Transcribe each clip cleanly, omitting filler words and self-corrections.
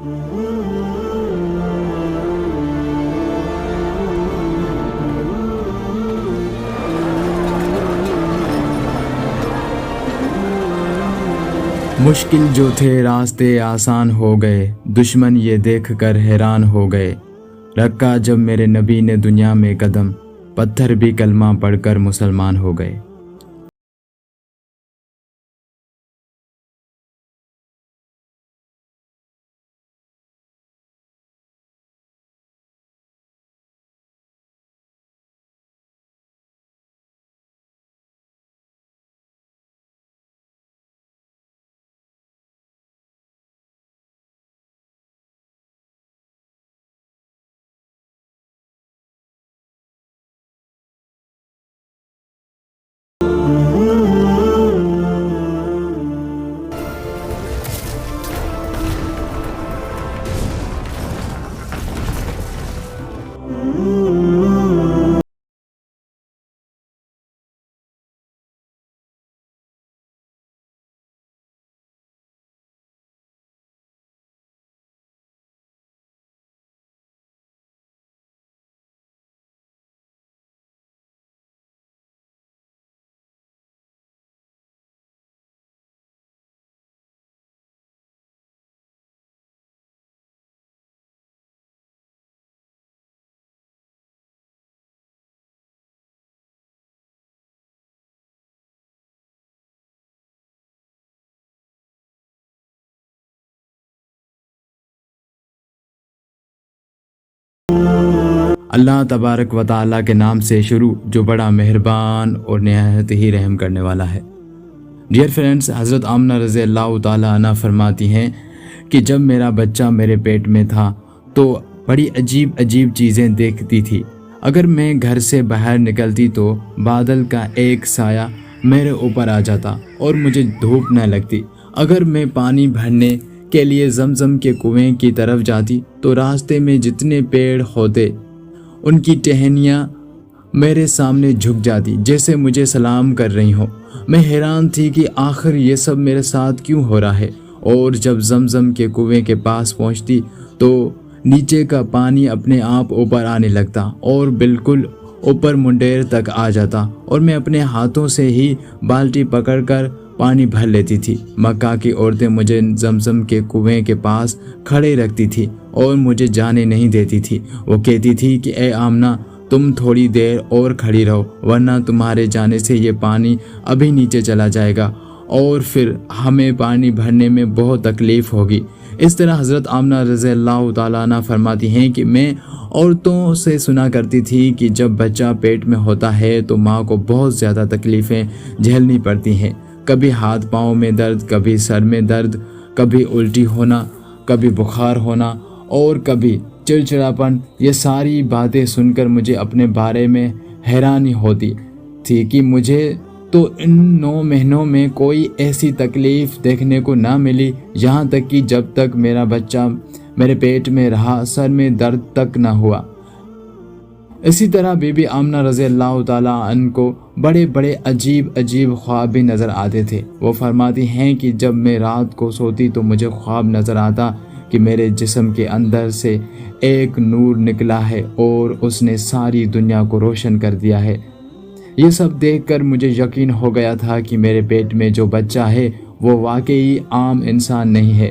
مشکل جو تھے راستے آسان ہو گئے، دشمن یہ دیکھ کر حیران ہو گئے۔ رکھا جب میرے نبی نے دنیا میں قدم، پتھر بھی کلمہ پڑھ کر مسلمان ہو گئے۔ اللہ تبارک و تعالیٰ کے نام سے شروع جو بڑا مہربان اور نہایت ہی رحم کرنے والا ہے۔ ڈیئر فرینڈز، حضرت آمنہ رضی اللہ تعالیٰ عنہ فرماتی ہیں کہ جب میرا بچہ میرے پیٹ میں تھا تو بڑی عجیب عجیب چیزیں دیکھتی تھی۔ اگر میں گھر سے باہر نکلتی تو بادل کا ایک سایہ میرے اوپر آ جاتا اور مجھے دھوپ نہ لگتی۔ اگر میں پانی بھرنے کے لیے زمزم کے کنویں کی طرف جاتی تو راستے میں جتنے پیڑ ہوتے ان کی ٹہنیاں میرے سامنے جھک جاتی جیسے مجھے سلام کر رہی ہوں۔ میں حیران تھی کہ آخر یہ سب میرے ساتھ کیوں ہو رہا ہے، اور جب زمزم کے کنویں کے پاس پہنچتی تو نیچے کا پانی اپنے آپ اوپر آنے لگتا اور بالکل اوپر منڈیر تک آ جاتا، اور میں اپنے ہاتھوں سے ہی بالٹی پکڑ کر پانی بھر لیتی تھی۔ مکہ کی عورتیں مجھے زمزم کے کنویں کے پاس کھڑے رکھتی تھی اور مجھے جانے نہیں دیتی تھی۔ وہ کہتی تھی کہ اے آمنہ، تم تھوڑی دیر اور کھڑی رہو، ورنہ تمہارے جانے سے یہ پانی ابھی نیچے چلا جائے گا اور پھر ہمیں پانی بھرنے میں بہت تکلیف ہوگی۔ اس طرح حضرت آمنہ رضی اللہ تعالیٰ عنہ فرماتی ہیں کہ میں عورتوں سے سنا کرتی تھی کہ جب بچہ پیٹ میں ہوتا ہے تو ماں کو بہت زیادہ تکلیفیں جھیلنی پڑتی ہیں، کبھی ہاتھ پاؤں میں درد، کبھی سر میں درد، کبھی الٹی ہونا، کبھی بخار ہونا اور کبھی چڑچڑاپن۔ یہ ساری باتیں سن کر مجھے اپنے بارے میں حیرانی ہوتی تھی کہ مجھے تو ان 9 مہینوں میں کوئی ایسی تکلیف دیکھنے کو نہ ملی، یہاں تک کہ جب تک میرا بچہ میرے پیٹ میں رہا سر میں درد تک نہ ہوا۔ اسی طرح بی بی آمنہ رضی اللہ تعالیٰ عنہ کو بڑے بڑے عجیب عجیب خواب بھی نظر آتے تھے۔ وہ فرماتی ہیں کہ جب میں رات کو سوتی تو مجھے خواب نظر آتا کہ میرے جسم کے اندر سے ایک نور نکلا ہے اور اس نے ساری دنیا کو روشن کر دیا ہے۔ یہ سب دیکھ کر مجھے یقین ہو گیا تھا کہ میرے پیٹ میں جو بچہ ہے وہ واقعی عام انسان نہیں ہے۔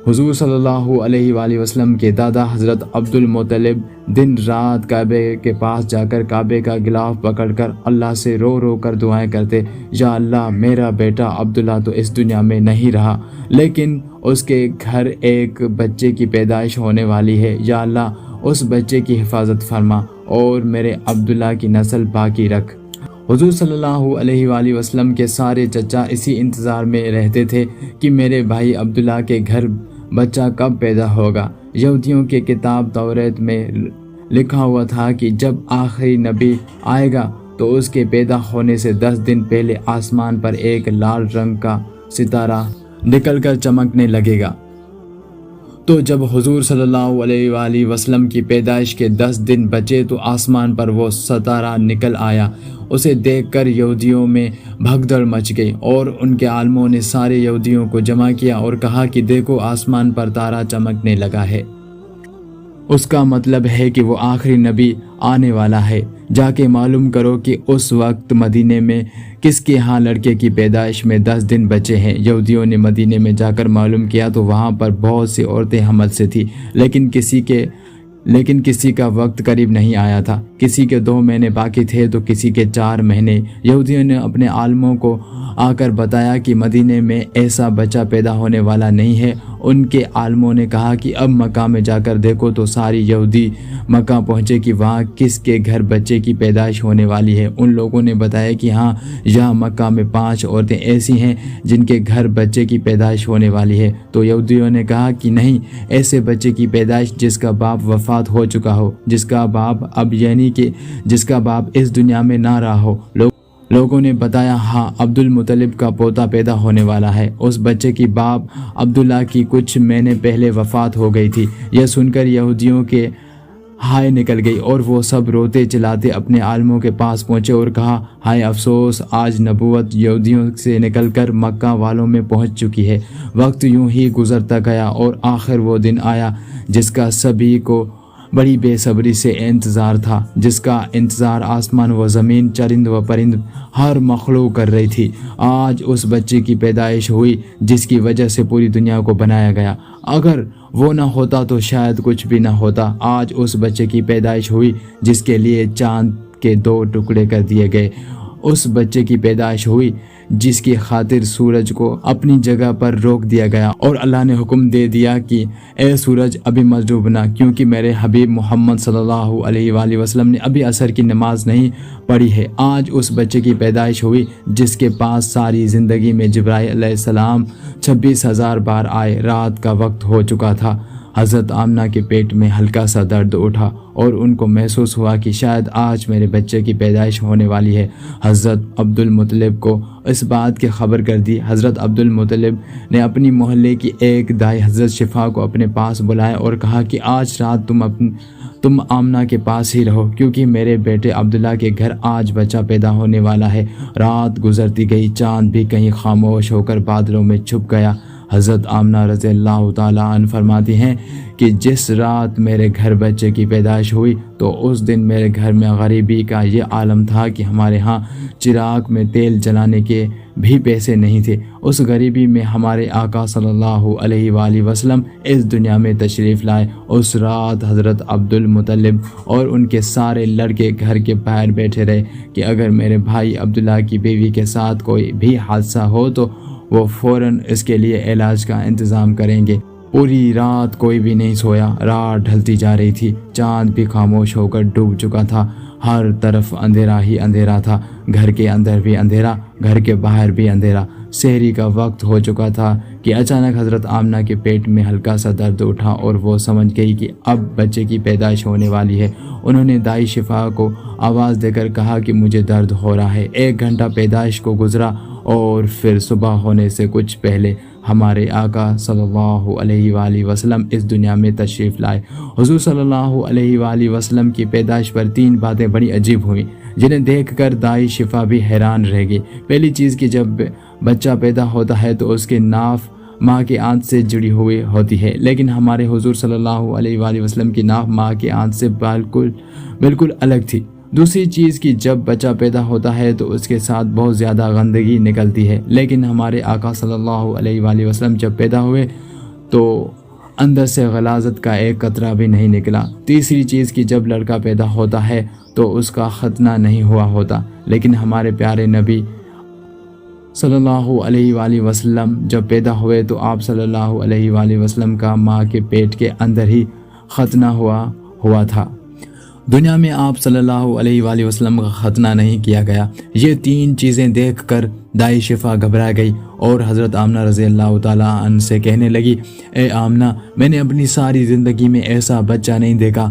حضور صلی اللہ علیہ وآلہ وسلم کے دادا حضرت عبد المطلب دن رات کعبے کے پاس جا کر کعبے کا غلاف پکڑ کر اللہ سے رو رو کر دعائیں کرتے، یا اللہ میرا بیٹا عبداللہ تو اس دنیا میں نہیں رہا، لیکن اس کے گھر ایک بچے کی پیدائش ہونے والی ہے، یا اللہ اس بچے کی حفاظت فرما اور میرے عبداللہ کی نسل باقی رکھ۔ حضور صلی اللہ علیہ وآلہ وسلم کے سارے چچا اسی انتظار میں رہتے تھے کہ میرے بھائی عبداللہ کے گھر بچہ کب پیدا ہوگا۔ یہودیوں کے کتاب توریت میں لکھا ہوا تھا کہ جب آخری نبی آئے گا تو اس کے پیدا ہونے سے 10 دن پہلے آسمان پر ایک لال رنگ کا ستارہ نکل کر چمکنے لگے گا، تو جب حضور صلی اللہ علیہ وآلہ وسلم کی پیدائش کے 10 دن بچے تو آسمان پر وہ ستارہ نکل آیا۔ اسے دیکھ کر یہودیوں میں بھگدڑ مچ گئی اور ان کے عالموں نے سارے یہودیوں کو جمع کیا اور کہا کہ دیکھو آسمان پر تارا چمکنے لگا ہے، اس کا مطلب ہے کہ وہ آخری نبی آنے والا ہے۔ جا کے معلوم کرو کہ اس وقت مدینے میں کس کے ہاں لڑکے کی پیدائش میں 10 دن بچے ہیں۔ یہودیوں نے مدینے میں جا کر معلوم کیا تو وہاں پر بہت سی عورتیں حمل سے تھیں، لیکن کسی کا وقت قریب نہیں آیا تھا، کسی کے 2 مہینے باقی تھے تو کسی کے 4 مہینے۔ یہودیوں نے اپنے عالموں کو آ کر بتایا کہ مدینے میں ایسا بچہ پیدا ہونے والا نہیں ہے۔ ان کے عالموں نے کہا کہ اب مکہ میں جا کر دیکھو تو ساری یہودی مکہ پہنچے کہ وہاں کس کے گھر بچے کی پیدائش ہونے والی ہے۔ ان لوگوں نے بتایا کہ ہاں، یہاں مکہ میں 5 عورتیں ایسی ہیں جن کے گھر بچے کی پیدائش ہونے والی ہے۔ تو یہودیوں نے کہا کہ نہیں، ایسے بچے کی پیدائش جس کا باپ وفات ہو چکا ہو، جس کا باپ اب یعنی کہ جس کا باپ اس دنیا میں نہ رہا ہو۔ لوگوں نے بتایا ہاں، عبد المطلب کا پوتا پیدا ہونے والا ہے۔ اس بچے کی باپ عبداللہ کی کچھ مہینے پہلے وفات ہو گئی تھی۔ یہ سن کر یہودیوں کے ہائے نکل گئی اور وہ سب روتے چلاتے اپنے عالموں کے پاس پہنچے اور کہا ہائے افسوس، آج نبوت یہودیوں سے نکل کر مکہ والوں میں پہنچ چکی ہے۔ وقت یوں ہی گزرتا گیا اور آخر وہ دن آیا جس کا سبھی کو بڑی بے صبری سے انتظار تھا، جس کا انتظار آسمان و زمین، چرند و پرند، ہر مخلوق کر رہی تھی۔ آج اس بچے کی پیدائش ہوئی جس کی وجہ سے پوری دنیا کو بنایا گیا۔ اگر وہ نہ ہوتا تو شاید کچھ بھی نہ ہوتا۔ آج اس بچے کی پیدائش ہوئی جس کے لیے چاند کے 2 ٹکڑے کر دیے گئے۔ اس بچے کی پیدائش ہوئی جس کی خاطر سورج کو اپنی جگہ پر روک دیا گیا اور اللہ نے حکم دے دیا کہ اے سورج ابھی مت ڈوبنا، کیونکہ میرے حبیب محمد صلی اللہ علیہ وآلہ وسلم نے ابھی عصر کی نماز نہیں پڑھی ہے۔ آج اس بچے کی پیدائش ہوئی جس کے پاس ساری زندگی میں جبرائیل علیہ السلام 26,000 بار آئے۔ رات کا وقت ہو چکا تھا۔ حضرت آمنہ کے پیٹ میں ہلکا سا درد اٹھا اور ان کو محسوس ہوا کہ شاید آج میرے بچے کی پیدائش ہونے والی ہے۔ حضرت عبد المطلب کو اس بات کی خبر کر دی۔ حضرت عبد المطلب نے اپنی محلے کی ایک دائی حضرت شفا کو اپنے پاس بلایا اور کہا کہ آج رات تم آمنہ کے پاس ہی رہو، کیونکہ میرے بیٹے عبداللہ کے گھر آج بچہ پیدا ہونے والا ہے۔ رات گزرتی گئی، چاند بھی کہیں خاموش ہو کر بادلوں میں چھپ گیا۔ حضرت آمنہ رضی اللہ تعالیٰ عنہ فرماتی ہیں کہ جس رات میرے گھر بچے کی پیدائش ہوئی تو اس دن میرے گھر میں غریبی کا یہ عالم تھا کہ ہمارے ہاں چراغ میں تیل جلانے کے بھی پیسے نہیں تھے۔ اس غریبی میں ہمارے آقا صلی اللہ علیہ وآلہ وسلم اس دنیا میں تشریف لائے۔ اس رات حضرت عبد المطلب اور ان کے سارے لڑکے گھر کے باہر بیٹھے رہے کہ اگر میرے بھائی عبداللہ کی بیوی کے ساتھ کوئی بھی حادثہ ہو تو وہ فوراً اس کے لیے علاج کا انتظام کریں گے۔ پوری رات کوئی بھی نہیں سویا۔ رات ڈھلتی جا رہی تھی، چاند بھی خاموش ہو کر ڈوب چکا تھا۔ ہر طرف اندھیرا ہی اندھیرا تھا، گھر کے اندر بھی اندھیرا، گھر کے باہر بھی اندھیرا۔ سحری کا وقت ہو چکا تھا کہ اچانک حضرت آمنہ کے پیٹ میں ہلکا سا درد اٹھا اور وہ سمجھ گئی کہ اب بچے کی پیدائش ہونے والی ہے۔ انہوں نے دائی شفا کو آواز دے کر کہا کہ مجھے درد ہو رہا ہے۔ 1 گھنٹہ پیدائش کو گزرا اور پھر صبح ہونے سے کچھ پہلے ہمارے آقا صلی اللہ علیہ وآلہ وسلم اس دنیا میں تشریف لائے۔ حضور صلی اللہ علیہ وآلہ وسلم کی پیدائش پر 3 باتیں بڑی عجیب ہوئیں جنہیں دیکھ کر دائی شفا بھی حیران رہ گئی۔ پہلی چیز کہ جب بچہ پیدا ہوتا ہے تو اس کے ناف ماں کے آنت سے جڑی ہوئی ہوتی ہے، لیکن ہمارے حضور صلی اللہ علیہ وآلہ وسلم کی ناف ماں کے آنت سے بالکل الگ تھی۔ دوسری چیز کہ جب بچہ پیدا ہوتا ہے تو اس کے ساتھ بہت زیادہ گندگی نکلتی ہے، لیکن ہمارے آقا صلی اللہ علیہ وآلہ وسلم جب پیدا ہوئے تو اندر سے غلاظت کا ایک قطرہ بھی نہیں نکلا۔ تیسری چیز کہ جب لڑکا پیدا ہوتا ہے تو اس کا ختنہ نہیں ہوا ہوتا، لیکن ہمارے پیارے نبی صلی اللہ علیہ وآلہ وسلم جب پیدا ہوئے تو آپ صلی اللہ علیہ وآلہ وسلم کا ماں کے پیٹ کے اندر ہی ختنہ ہوا تھا۔ دنیا میں آپ صلی اللہ علیہ وآلہ وسلم کا ختنہ نہیں کیا گیا۔ یہ 3 چیزیں دیکھ کر دائی شفا گھبرا گئی اور حضرت آمنہ رضی اللہ تعالیٰ عنہ سے کہنے لگی، اے آمنہ، میں نے اپنی ساری زندگی میں ایسا بچہ نہیں دیکھا۔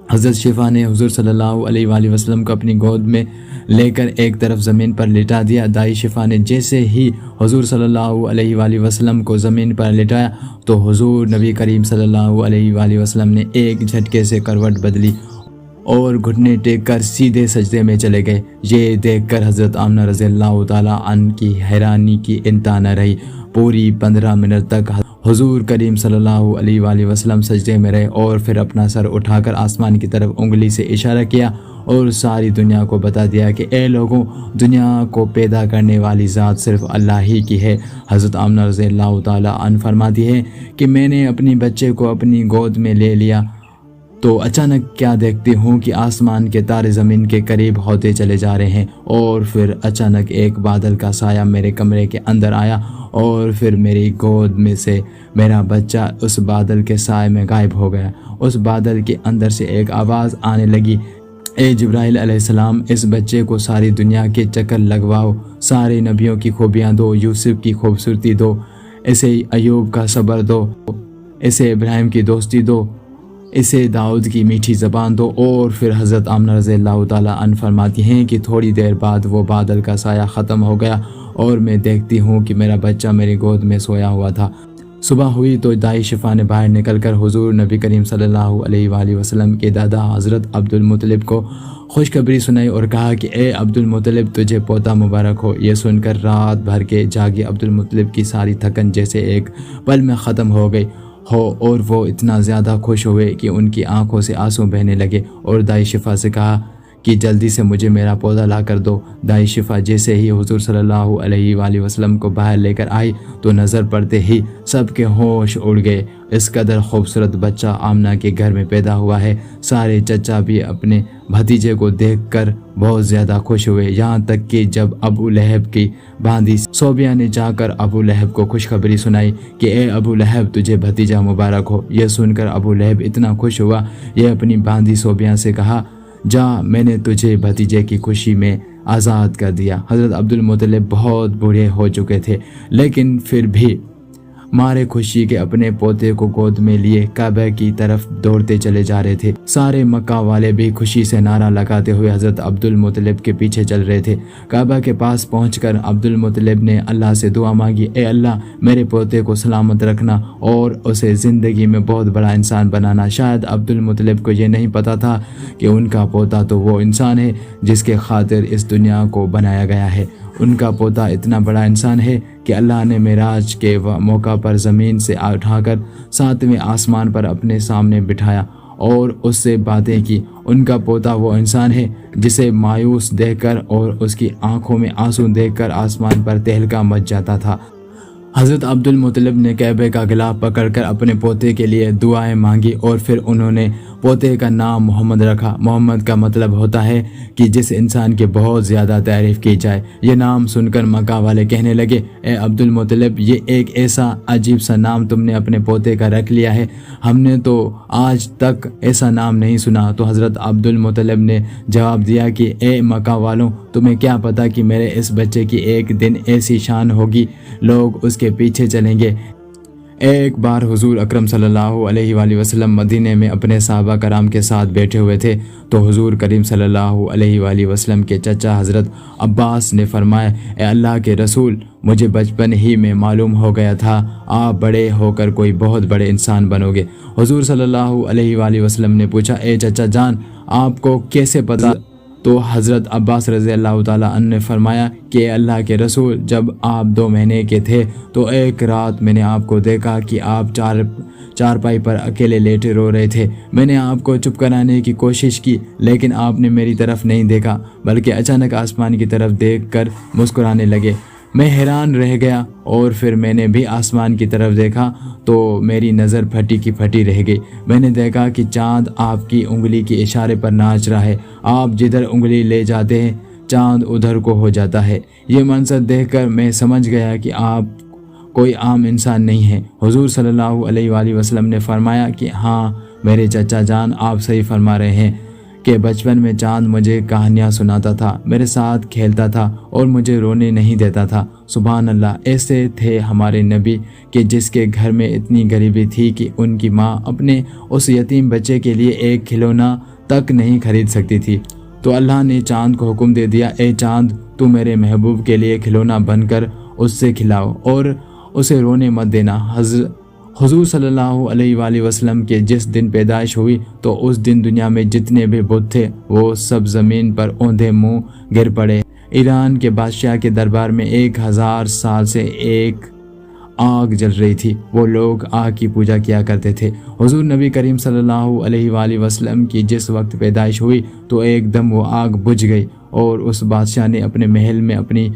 حضرت شفا نے حضور صلی اللہ علیہ وآلہ وسلم کو اپنی گود میں لے کر ایک طرف زمین پر لٹا دیا۔ دائی شفا نے جیسے ہی حضور صلی اللہ علیہ وآلہ وسلم کو زمین پر لٹایا تو حضور نبی کریم صلی اللہ علیہ وآلہ وسلم نے ایک جھٹکے سے کروٹ بدلی اور گھٹنے ٹیک کر سیدھے سجدے میں چلے گئے۔ یہ دیکھ کر حضرت آمنہ رضی اللہ تعالیٰ عنہ کی حیرانی کی انتہا نہ رہی۔ پوری 15 منٹ تک حضور کریم صلی اللہ علیہ وآلہ وسلم سجدے میں رہے اور پھر اپنا سر اٹھا کر آسمان کی طرف انگلی سے اشارہ کیا اور ساری دنیا کو بتا دیا کہ اے لوگوں، دنیا کو پیدا کرنے والی ذات صرف اللہ ہی کی ہے۔ حضرت آمنہ رضی اللہ تعالیٰ عنہ فرماتی ہے کہ میں نے اپنی بچے کو اپنی گود میں لے لیا تو اچانک کیا دیکھتی ہوں کہ آسمان کے تارے زمین کے قریب ہوتے چلے جا رہے ہیں، اور پھر اچانک ایک بادل کا سایہ میرے کمرے کے اندر آیا اور پھر میری گود میں سے میرا بچہ اس بادل کے سائے میں غائب ہو گیا۔ اس بادل کے اندر سے ایک آواز آنے لگی، اے جبرائیل علیہ السلام، اس بچے کو ساری دنیا کے چکر لگواؤ، سارے نبیوں کی خوبیاں دو، یوسف کی خوبصورتی دو، اسے ایوب کا صبر دو، اسے ابراہیم کی دوستی دو، اسے داؤد کی میٹھی زبان دو۔ اور پھر حضرت آمنہ رضی اللہ تعالیٰ عنہ فرماتی ہیں کہ تھوڑی دیر بعد وہ بادل کا سایہ ختم ہو گیا اور میں دیکھتی ہوں کہ میرا بچہ میری گود میں سویا ہوا تھا۔ صبح ہوئی تو دائی شفا نے باہر نکل کر حضور نبی کریم صلی اللہ علیہ وآلہ وسلم کے دادا حضرت عبد المطلب کو خوشخبری سنائی اور کہا کہ اے عبد المطلب، تجھے پوتا مبارک ہو۔ یہ سن کر رات بھر کے جاگے عبد المطلب کی ساری تھکن جیسے ایک پل میں ختم ہو گئی ہو اور وہ اتنا زیادہ خوش ہوئے کہ ان کی آنکھوں سے آنسو بہنے لگے، اور دائی شفا سے کہا کہ جلدی سے مجھے میرا پودا لا کر دو۔ دائی شفا جیسے ہی حضور صلی اللہ علیہ وآلہ وسلم کو باہر لے کر آئی تو نظر پڑتے ہی سب کے ہوش اڑ گئے۔ اس قدر خوبصورت بچہ آمنہ کے گھر میں پیدا ہوا ہے۔ سارے چچا بھی اپنے بھتیجے کو دیکھ کر بہت زیادہ خوش ہوئے، یہاں تک کہ جب ابو لہب کی باندھی صوبیہ نے جا کر ابو لہب کو خوشخبری سنائی کہ اے ابو لہب، تجھے بھتیجا مبارک ہو۔ یہ سن کر ابو لہب اتنا خوش ہوا، یہ اپنی باندھی صوبیہ سے کہا، جا، میں نے تجھے بھتیجے کی خوشی میں آزاد کر دیا۔ حضرت عبد المطلب بہت بوڑھے ہو چکے تھے، لیکن پھر بھی مارے خوشی کے اپنے پوتے کو گود میں لیے کعبہ کی طرف دوڑتے چلے جا رہے تھے۔ سارے مکہ والے بھی خوشی سے نعرہ لگاتے ہوئے حضرت عبد المطلب کے پیچھے چل رہے تھے۔ کعبہ کے پاس پہنچ کر عبد المطلب نے اللہ سے دعا مانگی، اے اللہ، میرے پوتے کو سلامت رکھنا اور اسے زندگی میں بہت بڑا انسان بنانا۔ شاید عبد المطلب کو یہ نہیں پتا تھا کہ ان کا پوتا تو وہ انسان ہے جس کے خاطر اس دنیا کو بنایا گیا ہے۔ ان کا پوتا اتنا بڑا انسان ہے کہ اللہ نے معراج کے موقع پر زمین سے اٹھا کر 7ویں آسمان پر اپنے سامنے بٹھایا اور اس سے باتیں کی۔ ان کا پوتا وہ انسان ہے جسے مایوس دیکھ کر اور اس کی آنکھوں میں آنسو دیکھ کر آسمان پر تہلکہ مچ جاتا تھا۔ حضرت عبد المطلب نے کعبے کا غلاف پکڑ کر اپنے پوتے کے لیے دعائیں مانگی اور پھر انہوں نے پوتے کا نام محمد رکھا۔ محمد کا مطلب ہوتا ہے کہ جس انسان کی بہت زیادہ تعریف کی جائے۔ یہ نام سن کر مکہ والے کہنے لگے، اے عبد المطلب، یہ ایک ایسا عجیب سا نام تم نے اپنے پوتے کا رکھ لیا ہے، ہم نے تو آج تک ایسا نام نہیں سنا۔ تو حضرت عبد المطلب نے جواب دیا کہ اے مکہ والوں، تمہیں کیا پتا کہ میرے اس بچے کی ایک دن ایسی شان ہوگی، لوگ اس کے پیچھے چلیں گے۔ ایک بار حضور اکرم صلی اللہ علیہ وآلہ وسلم مدینے میں اپنے صحابہ کرام کے ساتھ بیٹھے ہوئے تھے تو حضور کریم صلی اللہ علیہ وآلہ وسلم کے چچا حضرت عباس نے فرمایا، اے اللہ کے رسول، مجھے بچپن ہی میں معلوم ہو گیا تھا آپ بڑے ہو کر کوئی بہت بڑے انسان بنو گے۔ حضور صلی اللہ علیہ وآلہ وسلم نے پوچھا، اے چچا جان، آپ کو کیسے پتا؟ تو حضرت عباس رضی اللہ تعالیٰ عنہ نے فرمایا کہ اللہ کے رسول، جب آپ 2 مہینے کے تھے تو ایک رات میں نے آپ کو دیکھا کہ آپ چارپائی پر اکیلے لیٹے رو رہے تھے۔ میں نے آپ کو چپ کرانے کی کوشش کی لیکن آپ نے میری طرف نہیں دیکھا بلکہ اچانک آسمان کی طرف دیکھ کر مسکرانے لگے۔ میں حیران رہ گیا اور پھر میں نے بھی آسمان کی طرف دیکھا تو میری نظر پھٹی کی پھٹی رہ گئی۔ میں نے دیکھا کہ چاند آپ کی انگلی کے اشارے پر ناچ رہا ہے، آپ جدھر انگلی لے جاتے ہیں چاند ادھر کو ہو جاتا ہے۔ یہ منظر دیکھ کر میں سمجھ گیا کہ آپ کوئی عام انسان نہیں ہے۔ حضور صلی اللہ علیہ وآلہ وسلم نے فرمایا کہ ہاں میرے چچا جان، آپ صحیح فرما رہے ہیں کہ بچپن میں چاند مجھے کہانیاں سناتا تھا، میرے ساتھ کھیلتا تھا اور مجھے رونے نہیں دیتا تھا۔ سبحان اللہ، ایسے تھے ہمارے نبی کہ جس کے گھر میں اتنی غریبی تھی کہ ان کی ماں اپنے اس یتیم بچے کے لیے ایک کھلونا تک نہیں خرید سکتی تھی۔ تو اللہ نے چاند کو حکم دے دیا، اے چاند تو میرے محبوب کے لیے کھلونا بن کر اس سے کھلاؤ اور اسے رونے مت دینا۔ حضور صلی اللہ علیہ وآلہ وسلم کے جس دن پیدائش ہوئی تو اس دن دنیا میں جتنے بھی بت تھے وہ سب زمین پر اوندھے منہ گر پڑے۔ ایران کے بادشاہ کے دربار میں 1000 سال سے ایک آگ جل رہی تھی، وہ لوگ آگ کی پوجا کیا کرتے تھے۔ حضور نبی کریم صلی اللہ علیہ وآلہ وسلم کی جس وقت پیدائش ہوئی تو ایک دم وہ آگ بجھ گئی اور اس بادشاہ نے اپنے محل میں اپنی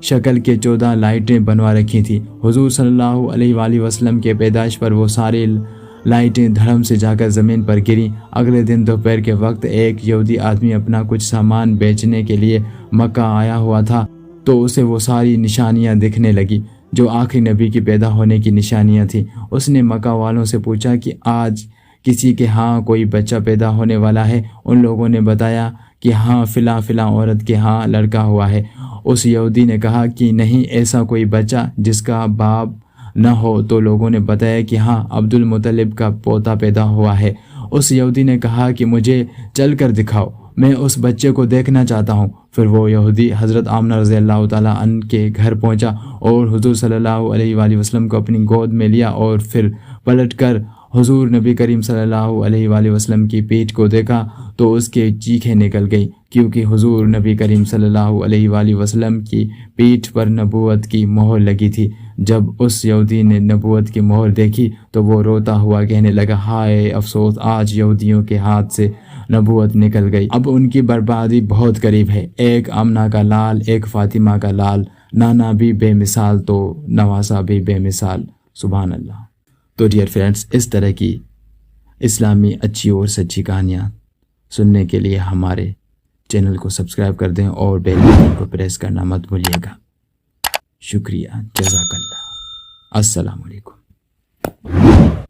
شکل کے 14 لائٹیں بنوا رکھی تھیں۔ حضور صلی اللہ علیہ وآلہ وسلم کے پیدائش پر وہ ساری لائٹیں دھڑم سے جا کر زمین پر گریں۔ اگلے دن دوپہر کے وقت ایک یہودی آدمی اپنا کچھ سامان بیچنے کے لیے مکہ آیا ہوا تھا تو اسے وہ ساری نشانیاں دکھنے لگی جو آخری نبی کی پیدا ہونے کی نشانیاں تھیں۔ اس نے مکہ والوں سے پوچھا کہ آج کسی کے ہاں کوئی بچہ پیدا ہونے والا ہے؟ ان لوگوں نے بتایا کہ ہاں فلاں عورت کے ہاں لڑکا ہوا ہے۔ اس یہودی نے کہا کہ نہیں، ایسا کوئی بچہ جس کا باپ نہ ہو؟ تو لوگوں نے بتایا کہ ہاں عبد المطلب کا پوتا پیدا ہوا ہے۔ اس یہودی نے کہا کہ مجھے چل کر دکھاؤ، میں اس بچے کو دیکھنا چاہتا ہوں۔ پھر وہ یہودی حضرت آمنہ رضی اللہ تعالیٰ عنہ کے گھر پہنچا اور حضور صلی اللہ علیہ وآلہ وسلم کو اپنی گود میں لیا اور پھر پلٹ کر حضور نبی کریم صلی اللہ علیہ وآلہ وسلم کی پیٹھ کو دیکھا تو اس کے چیخیں نکل گئی، کیونکہ حضور نبی کریم صلی اللہ علیہ وآلہ وسلم کی پیٹھ پر نبوت کی مہر لگی تھی۔ جب اس یہودی نے نبوت کی مہر دیکھی تو وہ روتا ہوا کہنے لگا، ہائے افسوس، آج یہودیوں کے ہاتھ سے نبوت نکل گئی، اب ان کی بربادی بہت قریب ہے۔ ایک آمنہ کا لال، ایک فاطمہ کا لال، نانا بھی بے مثال تو نواسا بھی بے مثال۔ سبحان اللہ۔ تو ڈیئر فرینڈس، اس طرح کی اسلامی اچھی اور سچی کہانیاں سننے کے لیے ہمارے چینل کو سبسکرائب کر دیں اور بیل آئیکن کو پریس کرنا مت بھولیے گا۔ شکریہ، جزاک اللہ، السلام علیکم۔